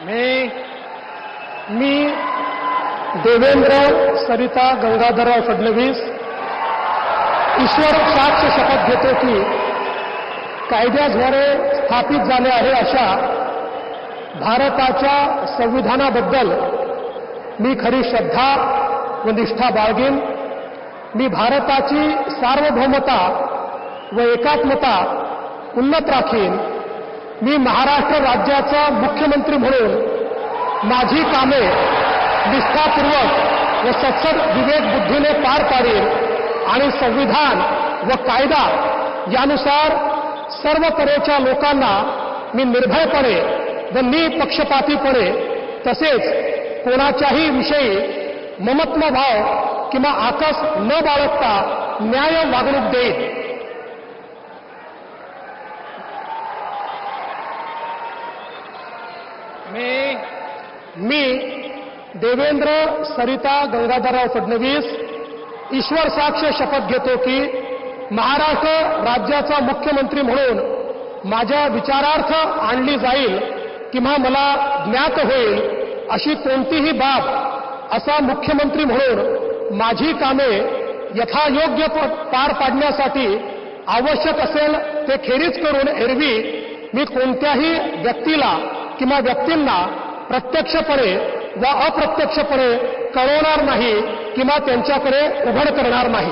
मी देवेंद्र सरिता गंगाधरराव फडणवीस ईश्वर साक्ष शपथ घेतो की कायद्याद्वारे स्थापित झाले आहे अशा भारताच्या संविधानाबद्दल मी खरी श्रद्धा व निष्ठा बाळगेन। मी भारताची सार्वभौमता व एकात्मता उन्नत राखीन। मी महाराष्ट्र राज्याचा मुख्यमंत्री म्हणून माझी कामे निष्ठापूर्वक व सत्सद विवेक बुद्धीने पार पाडेन आणि संविधान व कायदा यानुसार सर्व तऱ्हेच्या लोकांना मी निर्भयपणे व निपक्षपातीपणे तसेच कोणाच्याही विषयी ममत्व भाव किंवा आकस न बाळगता न्याय वागणूक देईन। मी देवेंद्र सरिता गंगाधरराव फडणवीस ईश्वर साक्ष शपथ घेतो की महाराष्ट्र राज्याचा मुख्यमंत्री म्हणून माझ्या विचारार्थ आणली जाईल किंवा मला ज्ञात होईल अशी कोणतीही बाब असा मुख्यमंत्री म्हणून माझी कामे यथायोग्य पार पाडण्यासाठी आवश्यक असेल ते खेरीज करून एरवी मी कोणत्याही व्यक्तीला किंवा व्यक्तींना प्रत्यक्षपणे व अप्रत्यक्षपणे कळवणार नाही किंवा त्यांच्याकडे उघड करणार नाही।